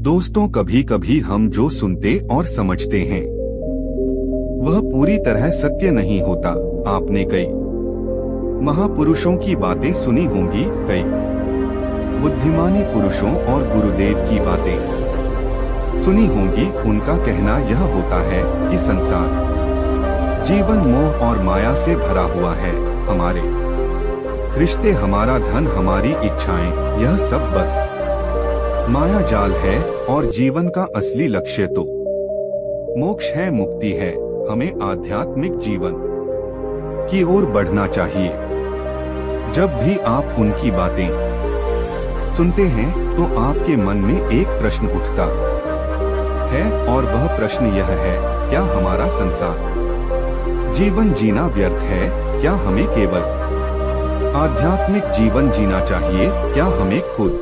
दोस्तों, कभी कभी हम जो सुनते और समझते हैं वह पूरी तरह सत्य नहीं होता। आपने कई महापुरुषों की बातें सुनी होंगी, कई बुद्धिमानी पुरुषों और गुरुदेव की बातें सुनी होंगी। उनका कहना यह होता है कि संसार जीवन मोह और माया से भरा हुआ है। हमारे रिश्ते, हमारा धन, हमारी इच्छाएं, यह सब बस माया जाल है और जीवन का असली लक्ष्य तो मोक्ष है, मुक्ति है। हमें आध्यात्मिक जीवन की ओर बढ़ना चाहिए। जब भी आप उनकी बातें सुनते हैं तो आपके मन में एक प्रश्न उठता है और वह प्रश्न यह है, क्या हमारा संसार जीवन जीना व्यर्थ है? क्या हमें केवल आध्यात्मिक जीवन जीना चाहिए? क्या हमें खुद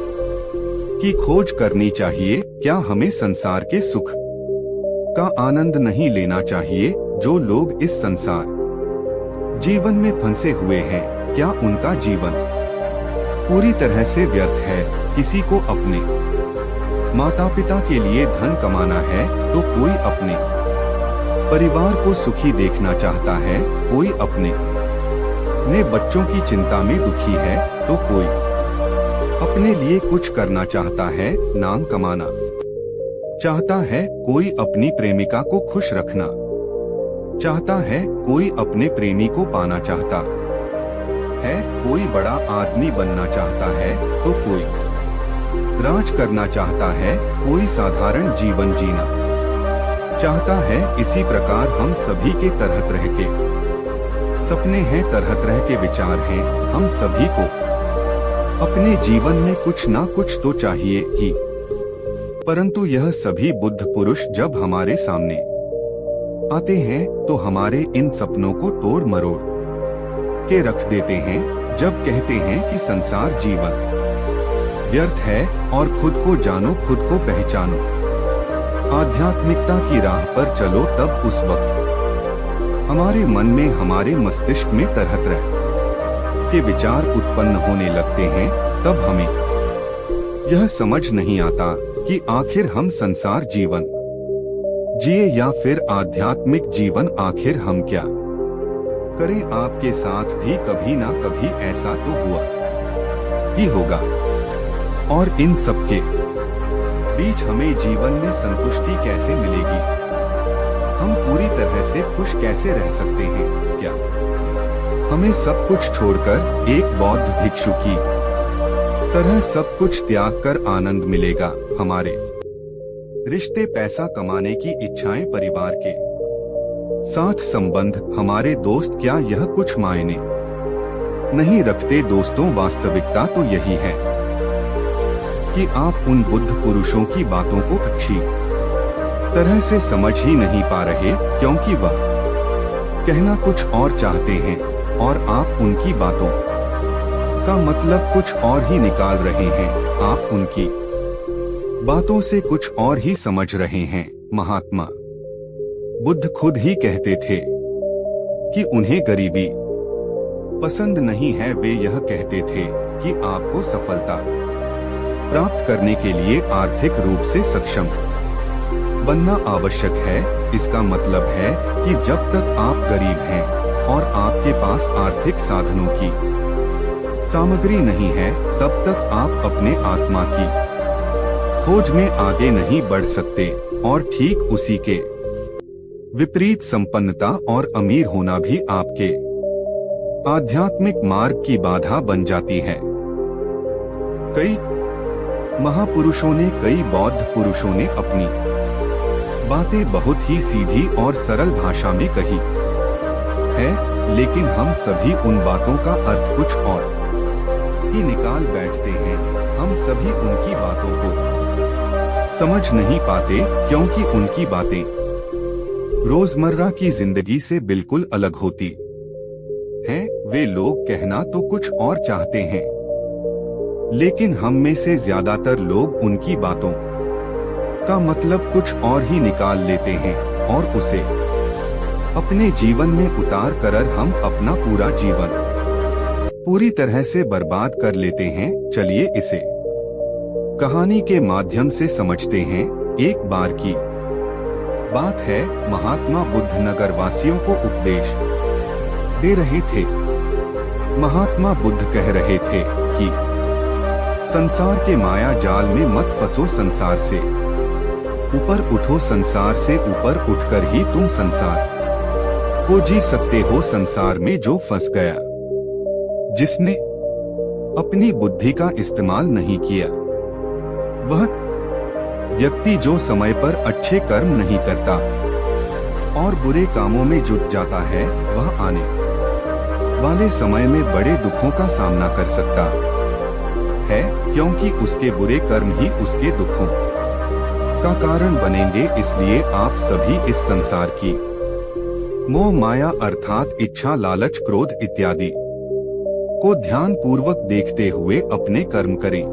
की खोज करनी चाहिए? क्या हमें संसार के सुख का आनंद नहीं लेना चाहिए? जो लोग इस संसार जीवन में फंसे हुए हैं, क्या उनका जीवन पूरी तरह से व्यर्थ है? किसी को अपने माता पिता के लिए धन कमाना है तो कोई अपने परिवार को सुखी देखना चाहता है, कोई अपने बच्चों की चिंता में दुखी है तो कोई अपने लिए कुछ करना चाहता है, नाम कमाना चाहता है, कोई अपनी प्रेमिका को खुश रखना चाहता है, कोई अपने प्रेमी को पाना चाहता है, कोई बड़ा आदमी बनना चाहता है तो कोई राज करना चाहता है, कोई साधारण जीवन जीना चाहता है। इसी प्रकार हम सभी के तरह तरह के सपने हैं, तरह तरह के विचार हैं। हम सभी को अपने जीवन में कुछ ना कुछ तो चाहिए ही, परंतु यह सभी बुद्ध पुरुष जब हमारे सामने आते हैं तो हमारे इन सपनों को तोड़ मरोड़ के रख देते हैं। जब कहते हैं कि संसार जीवन व्यर्थ है और खुद को जानो, खुद को पहचानो, आध्यात्मिकता की राह पर चलो, तब उस वक्त हमारे मन में, हमारे मस्तिष्क में तरह तरह के विचार उत्पन्न होने लगते हैं। तब हमें यह समझ नहीं आता कि आखिर हम संसार जीवन जिए या फिर आध्यात्मिक जीवन, आखिर हम क्या करें। आपके साथ भी कभी ना कभी ऐसा तो हुआ ही होगा, और इन सब के बीच हमें जीवन में संतुष्टि कैसे मिलेगी? हम पूरी तरह से खुश कैसे रह सकते हैं? क्या हमें सब कुछ छोड़कर एक बौद्ध भिक्षु की तरह सब कुछ त्याग कर आनंद मिलेगा? हमारे रिश्ते, पैसा कमाने की इच्छाएं, परिवार के साथ संबंध, हमारे दोस्त, क्या यह कुछ मायने नहीं रखते? दोस्तों, वास्तविकता तो यही है कि आप उन बुद्ध पुरुषों की बातों को अच्छी तरह से समझ ही नहीं पा रहे, क्योंकि वह कहना कुछ और चाहते हैं और आप उनकी बातों का मतलब कुछ और ही निकाल रहे हैं। आप उनकी बातों से कुछ और ही समझ रहे हैं। महात्मा बुद्ध खुद ही कहते थे कि उन्हें गरीबी पसंद नहीं है। वे यह कहते थे कि आपको सफलता प्राप्त करने के लिए आर्थिक रूप से सक्षम बनना आवश्यक है। इसका मतलब है कि जब तक आप गरीब हैं और आपके पास आर्थिक साधनों की सामग्री नहीं है, तब तक आप अपने आत्मा की खोज में आगे नहीं बढ़ सकते। और ठीक उसी के विपरीत संपन्नता और अमीर होना भी आपके आध्यात्मिक मार्ग की बाधा बन जाती है। कई महापुरुषों ने, कई बौद्ध पुरुषों ने अपनी बातें बहुत ही सीधी और सरल भाषा में कही है, लेकिन हम सभी उन बातों का अर्थ कुछ और ही निकाल बैठते हैं। हम सभी उनकी बातों को समझ नहीं पाते, क्योंकि उनकी बातें रोजमर्रा की जिंदगी से बिल्कुल अलग होती हैं। वे लोग कहना तो कुछ और चाहते हैं, लेकिन हम में से ज्यादातर लोग उनकी बातों का मतलब कुछ और ही निकाल लेते हैं और उसे अपने जीवन में उतार कर हम अपना पूरा जीवन पूरी तरह से बर्बाद कर लेते हैं। चलिए इसे कहानी के माध्यम से समझते हैं। एक बार की बात है, महात्मा बुद्ध नगर वासियों को उपदेश दे रहे थे। महात्मा बुद्ध कह रहे थे कि संसार के माया जाल में मत फंसो, संसार से ऊपर उठो, संसार से ऊपर उठकर ही तुम संसार को जी सकते हो। संसार में जो फंस गया, जिसने अपनी बुद्धि का इस्तेमाल नहीं किया, वह व्यक्ति जो समय पर अच्छे कर्म नहीं करता और बुरे कामों में जुट जाता है, वह आने वाले समय में बड़े दुखों का सामना कर सकता है, क्योंकि उसके बुरे कर्म ही उसके दुखों का कारण बनेंगे। इसलिए आप सभी इस संसार की मोह माया अर्थात इच्छा, लालच, क्रोध इत्यादि को ध्यान पूर्वक देखते हुए अपने कर्म करें।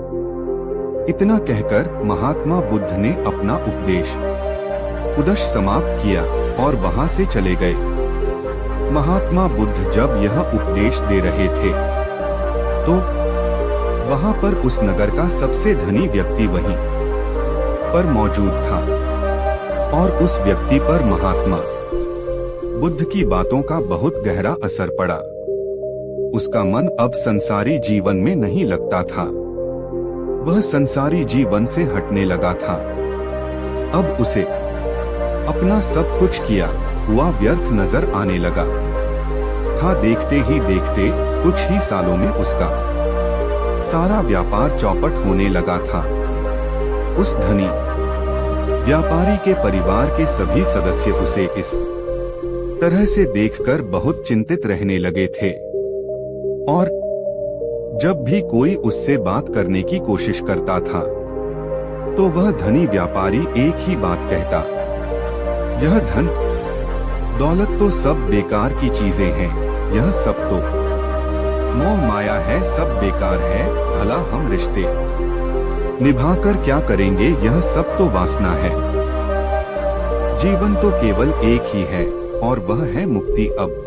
इतना कहकर महात्मा बुद्ध ने अपना उपदेश समाप्त किया और वहां से चले गए। महात्मा बुद्ध जब यह उपदेश दे रहे थे तो वहां पर उस नगर का सबसे धनी व्यक्ति वहीं पर मौजूद था और उस व्यक्ति पर महात्मा बुद्ध की बातों का बहुत गहरा असर पड़ा। उसका मन अब संसारी जीवन में नहीं लगता था, वह संसारी जीवन से हटने लगा था। अब उसे अपना सब कुछ किया हुआ व्यर्थ नजर आने लगा था। देखते ही देखते कुछ ही सालों में उसका सारा व्यापार चौपट होने लगा था। उस धनी व्यापारी के परिवार के सभी सदस्य उसे इस तरह से देखकर बहुत चिंतित रहने लगे थे और जब भी कोई उससे बात करने की कोशिश करता था तो वह धनी व्यापारी एक ही बात कहता, यह धन दौलत तो सब बेकार की चीजें हैं, यह सब तो मोह माया है, सब बेकार है। भला हम रिश्ते निभाकर क्या करेंगे, यह सब तो वासना है। जीवन तो केवल एक ही है और वह है मुक्ति। अब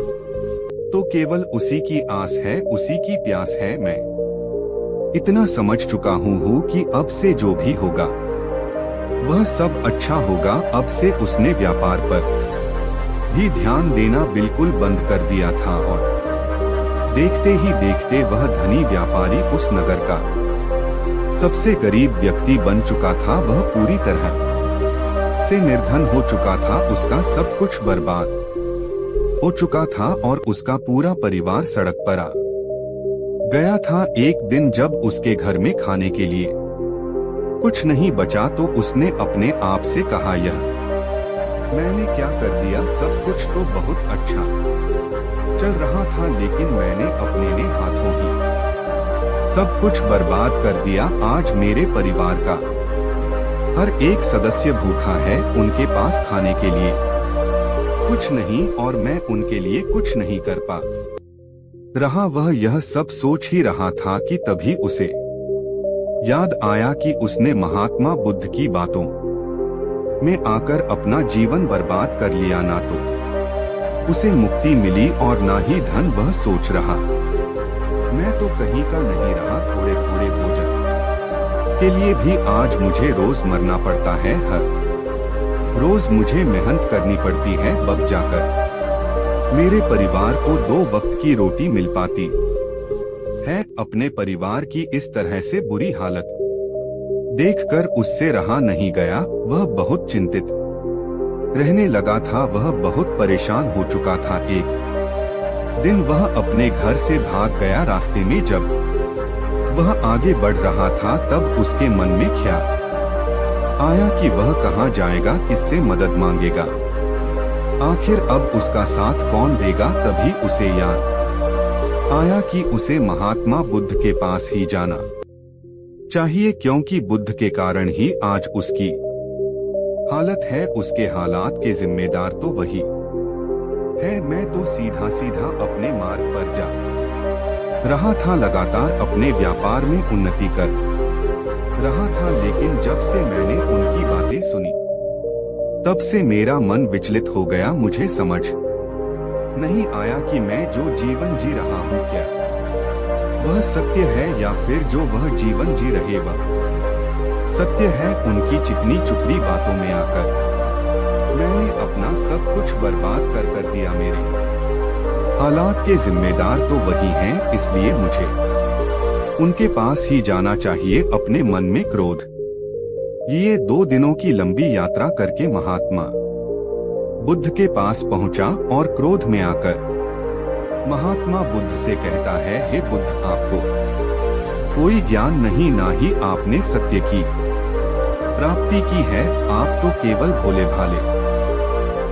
तो केवल उसी की आस है, उसी की प्यास है। मैं इतना समझ चुका हूँ कि अब से जो भी होगा वह सब अच्छा होगा। अब से उसने व्यापार पर भी ध्यान देना बिल्कुल बंद कर दिया था और देखते ही देखते वह धनी व्यापारी उस नगर का सबसे गरीब व्यक्ति बन चुका था। वह पूरी तरह से निर्धन हो चुका था, उसका सब कुछ बर्बाद हो चुका था और उसका पूरा परिवार सड़क पर आ गया था। एक दिन जब उसके घर में खाने के लिए कुछ नहीं बचा तो उसने अपने आप से कहा, यह मैंने क्या कर दिया, सब कुछ तो बहुत अच्छा चल रहा था, लेकिन मैंने अपने ने हाथों ही सब कुछ बर्बाद कर दिया। आज मेरे परिवार का हर एक सदस्य भूखा है, उनके पास खाने के लिए कुछ नहीं और मैं उनके लिए कुछ नहीं कर पा रहा। वह यह सब सोच ही रहा था कि तभी उसे याद आया कि उसने महात्मा बुद्ध की बातों में आकर अपना जीवन बर्बाद कर लिया। ना तो उसे मुक्ति मिली और ना ही धन। वह सोच रहा, मैं तो कहीं का नहीं रहा, थोड़े थोड़े भोजन के लिए भी आज मुझे रोज मरना पड़ता है। हर रोज मुझे मेहनत करनी पड़ती है, बब जाकर मेरे परिवार को 2 वक्त की रोटी मिल पाती है। अपने परिवार की इस तरह से बुरी हालत देखकर उससे रहा नहीं गया। वह बहुत चिंतित रहने लगा था, वह बहुत परेशान हो चुका था। एक दिन वह अपने घर से भाग गया। रास्ते में जब वह आगे बढ़ रहा था तब उसके मन में ख्याल आया कि वह कहाँ जाएगा, किससे मदद मांगेगा, आखिर अब उसका साथ कौन देगा। तभी उसे याद आया कि उसे महात्मा बुद्ध के पास ही जाना चाहिए, क्योंकि बुद्ध के कारण ही आज उसकी हालत है। उसके हालात के जिम्मेदार तो वही है। मैं तो सीधा सीधा अपने मार्ग पर जा रहा था, लगातार अपने व्यापार में उन्नति कर रहा था, लेकिन जब से मैंने उनकी बातें सुनी तब से मेरा मन विचलित हो गया। मुझे समझ नहीं आया कि मैं जो जीवन जी रहा हूँ क्या वह सत्य है या फिर जो वह जीवन जी रहे वह सत्य है उनकी चिकनी चुपड़ी बातों में आकर। मैंने अपना सब कुछ बर्बाद कर दिया। मेरे हालात के जिम्मेदार तो वही हैं, इसलिए मुझे उनके पास ही जाना चाहिए। अपने मन में क्रोध। ये 2 दिनों की लंबी यात्रा करके महात्मा बुद्ध के पास पहुंचा और क्रोध में आकर महात्मा बुद्ध से कहता है, हे बुद्ध, आपको कोई ज्ञान नहीं, ना ही आपने सत्य की प्राप्ति की है। आप तो केवल भोले भाले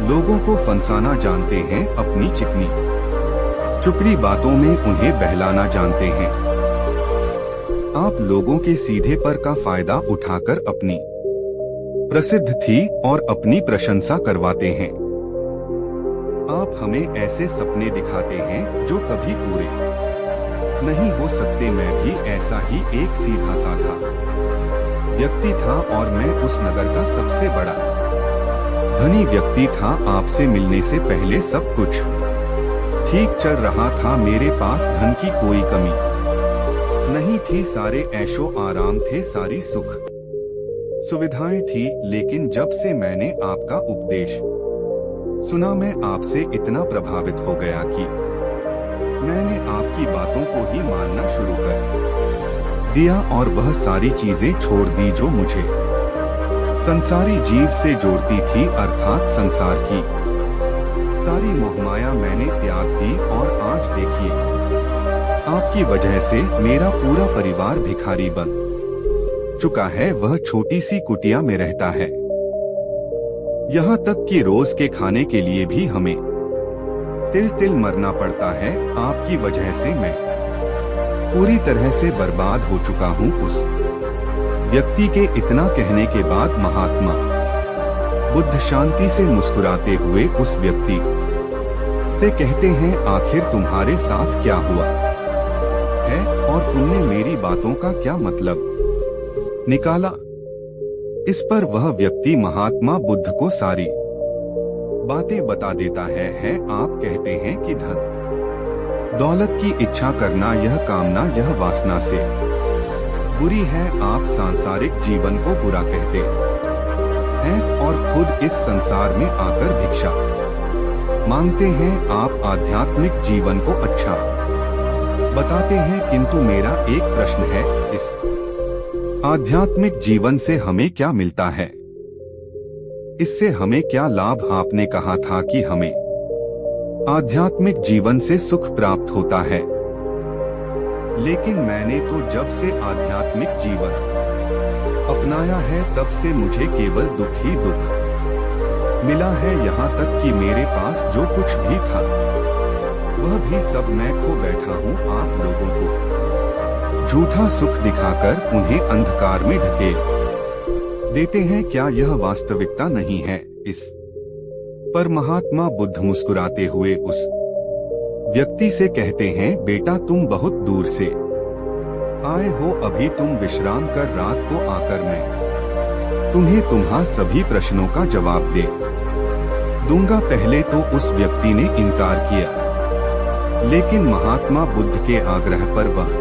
लोगों को फंसाना जानते हैं, अपनी चिकनी चुपड़ी बातों में उन्हें बहलाना जानते हैं। आप लोगों के सीधे पर का फायदा उठाकर अपनी प्रसिद्ध थी और अपनी प्रशंसा करवाते हैं। आप हमें ऐसे सपने दिखाते हैं जो कभी पूरे नहीं हो सकते। मैं भी ऐसा ही एक सीधा साधा व्यक्ति था और मैं उस नगर का सबसे बड़ा धनी व्यक्ति था। आपसे मिलने से पहले सब कुछ ठीक चल रहा था। मेरे पास धन की कोई कमी नहीं थी। सारे ऐशो आराम थे, सारी सुख सुविधाएं थी। लेकिन जब से मैंने आपका उपदेश सुना, मैं आपसे इतना प्रभावित हो गया कि मैंने आपकी बातों को ही मानना शुरू कर दिया और वह सारी चीजें छोड़ दी जो मुझे संसारी जीव से जोड़ती थी, अर्थात संसार की सारी मोहमाया मैंने त्याग दी। और आज देखिए, आपकी वजह से मेरा पूरा परिवार भिखारी बन चुका है। वह छोटी सी कुटिया में रहता है। यहाँ तक कि रोज के खाने के लिए भी हमें तिल तिल मरना पड़ता है। आपकी वजह से मैं पूरी तरह से बर्बाद हो चुका हूँ। उस व्यक्ति के इतना कहने के बाद महात्मा बुद्ध शांति से मुस्कुराते हुए उस व्यक्ति से कहते हैं, आखिर तुम्हारे साथ क्या हुआ है और तुमने मेरी बातों का क्या मतलब निकाला? इस पर वह व्यक्ति महात्मा बुद्ध को सारी बातें बता देता है। आप कहते हैं कि धन दौलत की इच्छा करना, यह कामना, यह वासना से बुरी है। आप सांसारिक जीवन को बुरा कहते हैं और खुद इस संसार में आकर भिक्षा मांगते हैं। आप आध्यात्मिक जीवन को अच्छा बताते हैं, किंतु मेरा एक प्रश्न है, इस आध्यात्मिक जीवन से हमें क्या मिलता है? इससे हमें क्या लाभ? आपने कहा था कि हमें आध्यात्मिक जीवन से सुख प्राप्त होता है, लेकिन मैंने तो जब से आध्यात्मिक जीवन अपनाया है तब से मुझे केवल दुख ही दुख मिला है। यहाँ तक कि मेरे पास जो कुछ भी था वह भी सब मैं खो बैठा हूँ। आप लोगों को झूठा सुख दिखाकर उन्हें अंधकार में ढकेल देते हैं। क्या यह वास्तविकता नहीं है? इस पर महात्मा बुद्ध मुस्कुराते हुए उस व्यक्ति से कहते हैं, बेटा, तुम बहुत दूर से आए हो। अभी तुम विश्राम कर रात को आकर मैं तुम्हें तुम्हारे सभी प्रश्नों का जवाब दे दूंगा। पहले तो उस व्यक्ति ने इनकार किया, लेकिन महात्मा बुद्ध के आग्रह पर वह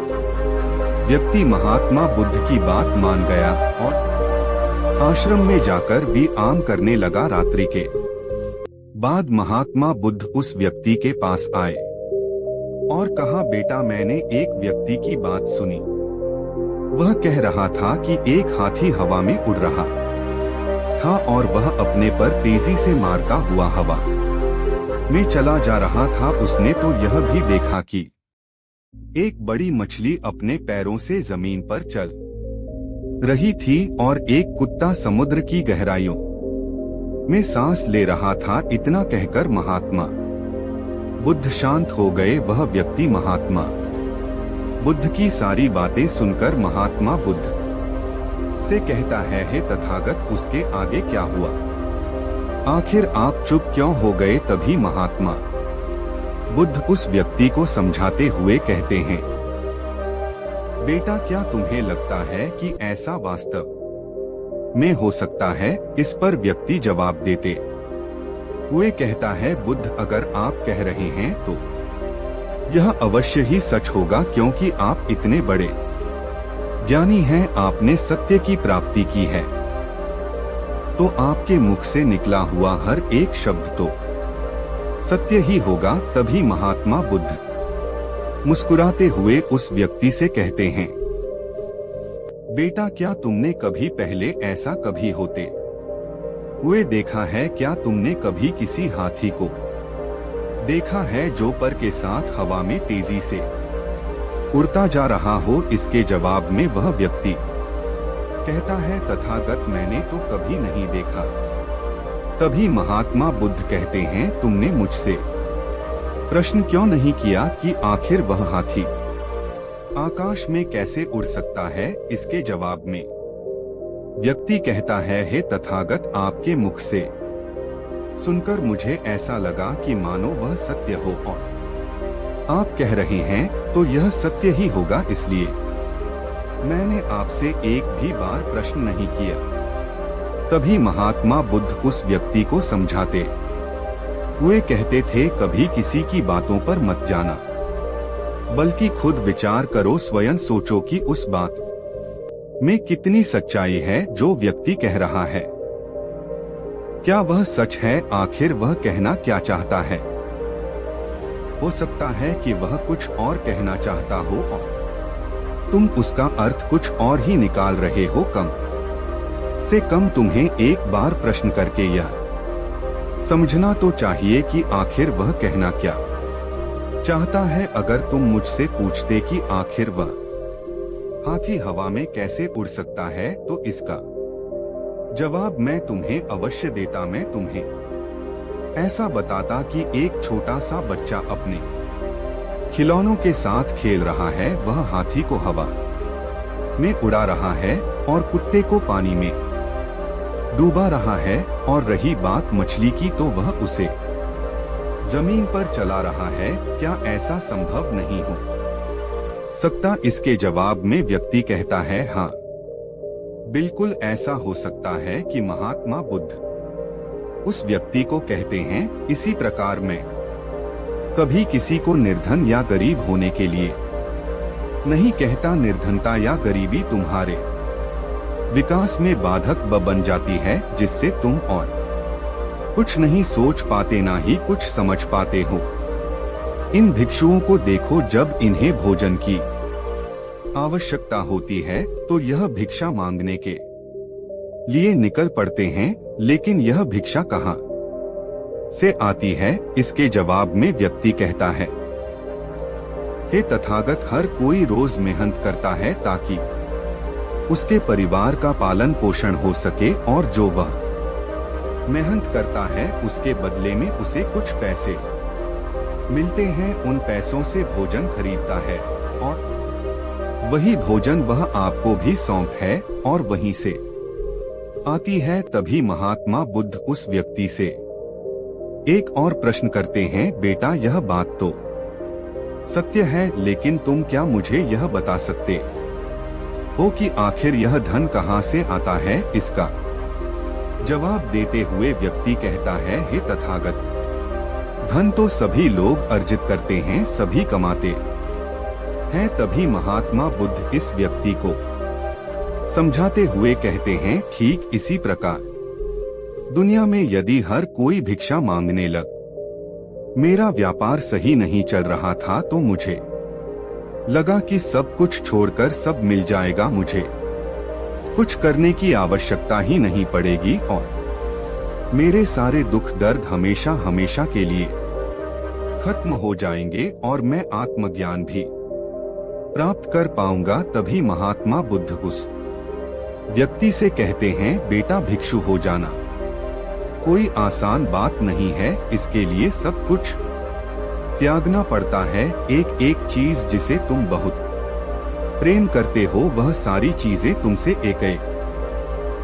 व्यक्ति महात्मा बुद्ध की बात मान गया और आश्रम में जाकर विश्राम करने लगा। रात्रि के बाद महात्मा बुद्ध उस व्यक्ति के पास आए और कहा, बेटा, मैंने एक व्यक्ति की बात सुनी। वह कह रहा था कि एक हाथी हवा में उड़ रहा था और वह अपने पर तेजी से मारता हुआ हवा में चला जा रहा था। उसने तो यह भी देखा कि एक बड़ी मछली अपने पैरों से जमीन पर चल रही थी और एक कुत्ता समुद्र की गहराइयों में सांस ले रहा था। इतना कहकर महात्मा बुद्ध शांत हो गए। वह व्यक्ति महात्मा बुद्ध की सारी बातें सुनकर महात्मा बुद्ध से कहता है, हे तथागत, उसके आगे क्या हुआ? आखिर आप चुप क्यों हो गए? तभी महात्मा बुद्ध उस व्यक्ति को समझाते हुए कहते हैं, बेटा, क्या तुम्हें लगता है कि ऐसा वास्तव में हो सकता है? इस पर व्यक्ति जवाब देते हुए कहता है, बुद्ध, अगर आप कह रहे हैं तो यह अवश्य ही सच होगा, क्योंकि आप इतने बड़े ज्ञानी हैं, आपने सत्य की प्राप्ति की है। तो आपके मुख से निकला हुआ हर एक शब्द तो सत्य ही होगा। तभी महात्मा बुद्ध मुस्कुराते हुए उस व्यक्ति से कहते हैं, बेटा, क्या तुमने कभी पहले ऐसा कभी होते हुए देखा है? क्या तुमने कभी किसी हाथी को देखा है जो पर के साथ हवा में तेजी से उड़ता जा रहा हो? इसके जवाब में वह व्यक्ति कहता है, तथागत, मैंने तो कभी नहीं देखा। तभी महात्मा बुद्ध कहते हैं, तुमने मुझसे प्रश्न क्यों नहीं किया कि आखिर वह हाथी आकाश में कैसे उड़ सकता है? इसके जवाब में व्यक्ति कहता है, हे तथागत, आपके मुख से सुनकर मुझे ऐसा लगा कि मानो वह सत्य हो, और आप कह रहे हैं तो यह सत्य ही होगा, इसलिए मैंने आपसे एक भी बार प्रश्न नहीं किया। तभी महात्मा बुद्ध उस व्यक्ति को समझाते हुए कहते थे, कभी किसी की बातों पर मत जाना, बल्कि खुद विचार करो, स्वयं सोचो कि उस बात में कितनी सच्चाई है जो व्यक्ति कह रहा है। क्या वह सच है? आखिर वह कहना क्या चाहता है? हो सकता है कि वह कुछ और कहना चाहता हो और तुम उसका अर्थ कुछ और ही निकाल रहे हो। कम से कम तुम्हें एक बार प्रश्न करके यह समझना तो चाहिए कि आखिर वह कहना क्या चाहता है। अगर तुम मुझसे पूछते कि आखिर वह हाथी हवा में कैसे उड़ सकता है, तो इसका जवाब मैं तुम्हें अवश्य देता। मैं तुम्हें ऐसा बताता कि एक छोटा सा बच्चा अपने खिलौनों के साथ खेल रहा है, वह हाथी को हवा में उड़ा रहा है और कुत्ते को पानी में डूबा रहा है। और रही बात मछली की, तो वह उसे जमीन पर चला रहा है। क्या ऐसा संभव नहीं हो सकता? इसके जवाब में व्यक्ति कहता है, हाँ, बिल्कुल ऐसा हो सकता है। कि महात्मा बुद्ध उस व्यक्ति को कहते हैं, इसी प्रकार मैं कभी किसी को निर्धन या गरीब होने के लिए नहीं कहता। निर्धनता या गरीबी तुम्हारे विकास में बाधक बन जाती है, जिससे तुम और कुछ नहीं सोच पाते, ना ही कुछ समझ पाते हो। इन भिक्षुओं को देखो, जब इन्हें भोजन की आवश्यकता होती है तो यह भिक्षा मांगने के लिए निकल पड़ते हैं, लेकिन यह भिक्षा कहाँ से आती है? इसके जवाब में व्यक्ति कहता है, हे तथागत, हर कोई रोज मेहनत करता है ताकि उसके परिवार का पालन पोषण हो सके, और जो वह मेहनत करता है उसके बदले में उसे कुछ पैसे मिलते हैं। उन पैसों से भोजन खरीदता है और वही भोजन वह आपको भी सौंप है और वहीं से आती है। तभी महात्मा बुद्ध उस व्यक्ति से एक और प्रश्न करते हैं, बेटा, यह बात तो सत्य है, लेकिन तुम क्या मुझे यह बता सकते हो कि आखिर यह धन कहाँ से आता है? इसका जवाब देते हुए व्यक्ति कहता है, हे तथागत, धन तो सभी लोग अर्जित करते हैं, सभी कमाते हैं। तभी महात्मा बुद्ध इस व्यक्ति को समझाते हुए कहते हैं, ठीक इसी प्रकार दुनिया में यदि हर कोई भिक्षा मांगने लग, मेरा व्यापार सही नहीं चल रहा था, तो मुझे लगा कि सब कुछ छोड़कर सब मिल जाएगा, मुझे कुछ करने की आवश्यकता ही नहीं पड़ेगी और मेरे सारे दुख दर्द हमेशा हमेशा के लिए खत्म हो जाएंगे और मैं आत्मज्ञान भी प्राप्त कर पाऊंगा। तभी महात्मा बुद्ध उस व्यक्ति से कहते हैं, बेटा, भिक्षु हो जाना कोई आसान बात नहीं है। इसके लिए सब कुछ त्यागना पड़ता है। एक एक चीज जिसे तुम बहुत प्रेम करते हो, वह सारी चीजें तुमसे एक एक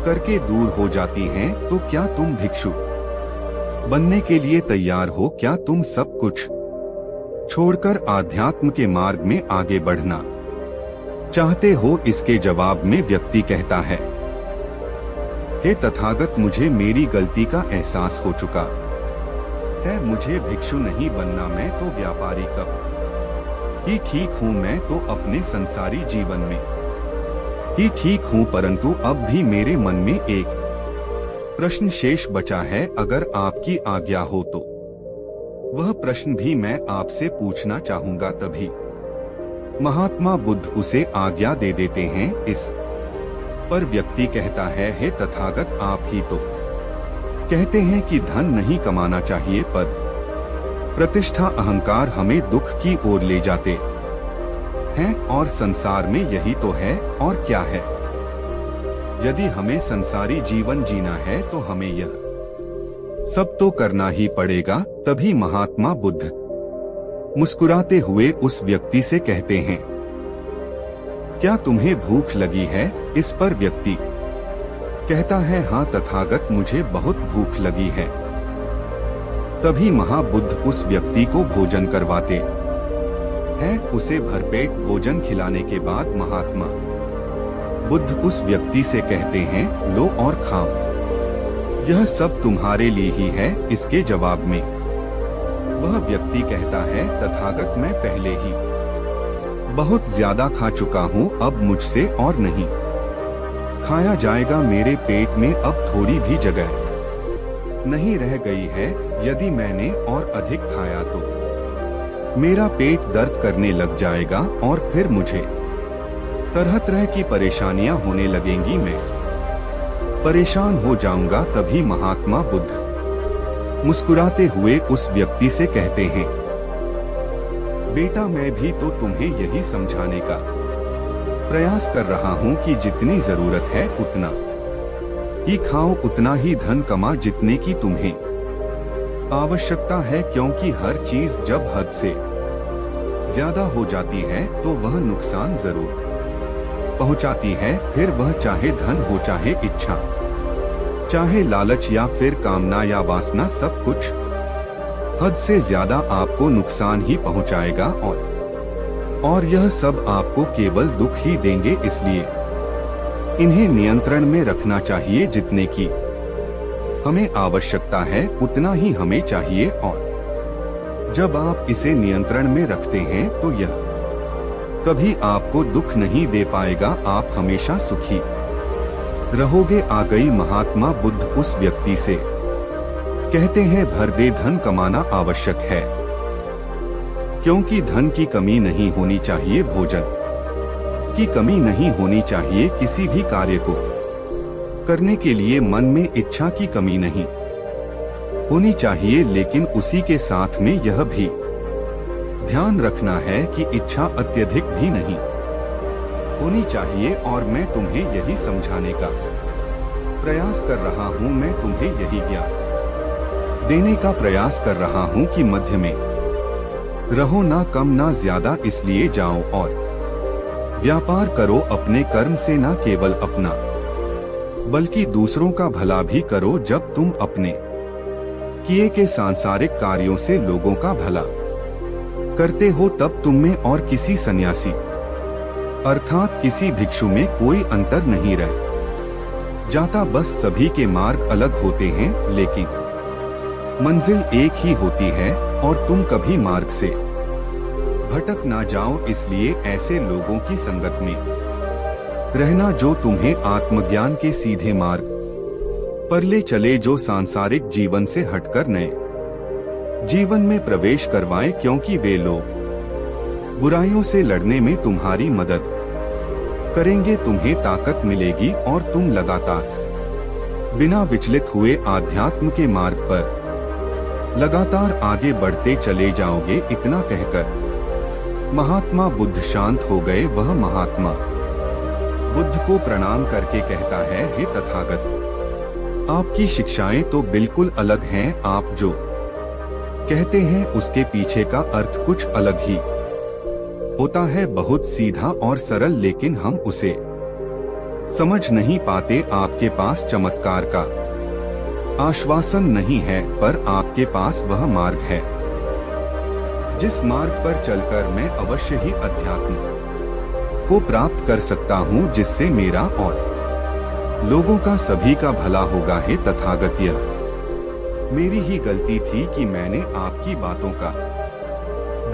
करके दूर हो जाती हैं। तो क्या तुम भिक्षु बनने के लिए तैयार हो? क्या तुम सब कुछ छोड़कर आध्यात्म के मार्ग में आगे बढ़ना चाहते हो? इसके जवाब में व्यक्ति कहता है, हे तथागत, मुझे मेरी गलती का एहसास हो चुका है। मुझे भिक्षु नहीं बनना, मैं तो व्यापारी कब ही ठीक हूँ। मैं तो अपने संसारी जीवन में कि ठीक हूँ, परंतु अब भी मेरे मन में एक प्रश्न शेष बचा है। अगर आपकी आज्ञा हो तो वह प्रश्न भी मैं आपसे पूछना चाहूँगा। तभी महात्मा बुद्ध उसे आज्ञा दे देते हैं। इस पर व्यक्ति कहता है, हे तथागत, आप ही तो कहते हैं कि धन नहीं कमाना चाहिए, पद प्रतिष्ठा अहंकार हमें दुख की ओर ले जाते हैं, और संसार में यही तो है और क्या है। यदि हमें संसारी जीवन जीना है तो हमें यह सब तो करना ही पड़ेगा। तभी महात्मा बुद्ध मुस्कुराते हुए उस व्यक्ति से कहते हैं, क्या तुम्हें भूख लगी है? इस पर व्यक्ति कहता है, हाँ तथागत, मुझे बहुत भूख लगी है। तभी महाबुद्ध उस व्यक्ति को भोजन करवाते हैं। उसे भरपेट भोजन खिलाने के बाद महात्मा बुद्ध उस व्यक्ति से कहते हैं, लो और खाओ, यह सब तुम्हारे लिए ही है। इसके जवाब में वह व्यक्ति कहता है, तथागत, मैं पहले ही बहुत ज्यादा खा चुका हूँ, अब मुझसे और नहीं खाया जाएगा। मेरे पेट में अब थोड़ी भी जगह नहीं रह गई है। यदि मैंने और अधिक खाया तो मेरा पेट दर्द करने लग जाएगा और फिर मुझे तरह तरह की परेशानियां होने लगेंगी, मैं परेशान हो जाऊंगा। तभी महात्मा बुद्ध मुस्कुराते हुए उस व्यक्ति से कहते हैं, बेटा, मैं भी तो तुम्हें यही समझाने का प्रयास कर रहा हूँ कि जितनी जरूरत है उतना ही खाओ, उतना ही धन कमा जितने की तुम्हें आवश्यकता है, क्योंकि हर चीज जब हद से ज्यादा हो जाती है तो वह नुकसान जरूर पहुंचाती है। फिर वह चाहे धन हो, चाहे इच्छा, चाहे लालच या फिर कामना या वासना, सब कुछ हद से ज्यादा आपको नुकसान ही पहुंचाएगा और यह सब आपको केवल दुख ही देंगे। इसलिए इन्हें नियंत्रण में रखना चाहिए। जितने की हमें आवश्यकता है उतना ही हमें चाहिए, और जब आप इसे नियंत्रण में रखते हैं तो यह कभी आपको दुख नहीं दे पाएगा, आप हमेशा सुखी रहोगे। आ गई। महात्मा बुद्ध उस व्यक्ति से कहते हैं, भर दे, धन कमाना आवश्यक है, क्योंकि धन की कमी नहीं होनी चाहिए, भोजन की कमी नहीं होनी चाहिए, किसी भी कार्य को करने के लिए मन में इच्छा की कमी नहीं होनी चाहिए। लेकिन उसी के साथ में यह भी ध्यान रखना है कि इच्छा अत्यधिक भी नहीं होनी चाहिए। और मैं तुम्हें यही समझाने का प्रयास कर रहा हूँ, मैं तुम्हें यही ज्ञान देने का प्रयास कर रहा हूँ कि मध्य में रहो, ना कम ना ज्यादा। इसलिए जाओ और व्यापार करो, अपने कर्म से ना केवल अपना बल्कि दूसरों का भला भी करो। जब तुम अपने किए के सांसारिक कार्यों से लोगों का भला करते हो, तब तुम में और किसी सन्यासी अर्थात किसी भिक्षु में कोई अंतर नहीं रह जाता। बस सभी के मार्ग अलग होते हैं, लेकिन मंजिल एक ही होती है, और तुम कभी मार्ग से भटक ना जाओ। इसलिए ऐसे लोगों की संगत में रहना जो तुम्हें आत्मज्ञान के सीधे मार्ग पर ले चले, जो सांसारिक जीवन से हटकर नए जीवन में प्रवेश करवाए, क्योंकि वे लोग बुराइयों से लड़ने में तुम्हारी मदद करेंगे, तुम्हें ताकत मिलेगी और तुम लगातार बिना विचलित हुए आध्यात्म के मार्ग पर लगातार आगे बढ़ते चले जाओगे। इतना कहकर महात्मा बुद्ध शांत हो गए। वह महात्मा बुद्ध को प्रणाम करके कहता है, हे तथागत, आपकी शिक्षाएं तो बिल्कुल अलग हैं। आप जो कहते हैं उसके पीछे का अर्थ कुछ अलग ही होता है, बहुत सीधा और सरल, लेकिन हम उसे समझ नहीं पाते। आपके पास चमत्कार का आश्वासन नहीं है, पर आपके पास वह मार्ग है जिस मार्ग पर चलकर मैं अवश्य ही अध्यात्म को प्राप्त कर सकता हूँ, जिससे मेरा और लोगों का सभी का भला होगा। हे तथागत, यह मेरी ही गलती थी कि मैंने आपकी बातों का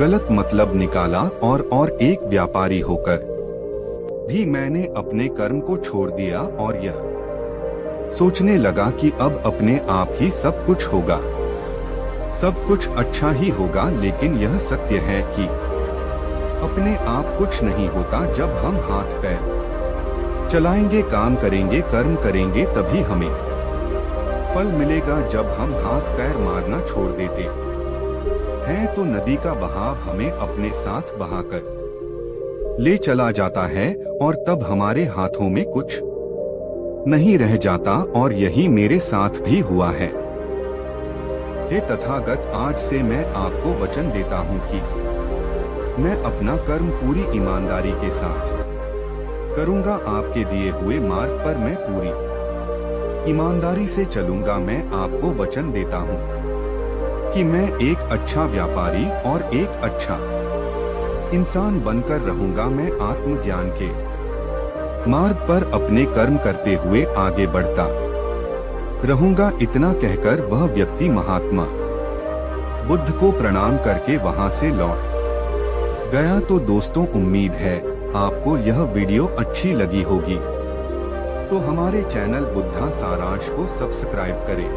गलत मतलब निकाला और एक व्यापारी होकर भी मैंने अपने कर्म को छोड़ दिया और यह सोचने लगा कि अब अपने आप ही सब कुछ होगा, सब कुछ अच्छा ही होगा। लेकिन यह सत्य है कि अपने आप कुछ नहीं होता। जब हम हाथ पैर चलाएंगे, काम करेंगे, कर्म करेंगे, तभी हमें फल मिलेगा। जब हम हाथ पैर मारना छोड़ देते हैं तो नदी का बहाव हमें अपने साथ बहाकर ले चला जाता है और तब हमारे हाथों में कुछ नहीं रह जाता। और यही मेरे साथ भी हुआ है। हे तथागत, आज से मैं आपको वचन देता हूँ कि मैं अपना कर्म पूरी ईमानदारी के साथ करूँगा। आपके दिए हुए मार्ग पर मैं पूरी ईमानदारी से चलूँगा। मैं आपको वचन देता हूँ कि मैं एक अच्छा व्यापारी और एक अच्छा इंसान बनकर रहूँगा। मैं आत्मज्ञान के मार्ग पर अपने कर्म करते हुए आगे बढ़ता रहूँगा। इतना कहकर वह व्यक्ति महात्मा बुद्ध को प्रणाम करके वहां से लौट गया। तो दोस्तों, उम्मीद है आपको यह वीडियो अच्छी लगी होगी। तो हमारे चैनल बुद्धा सारांश को सब्सक्राइब करें।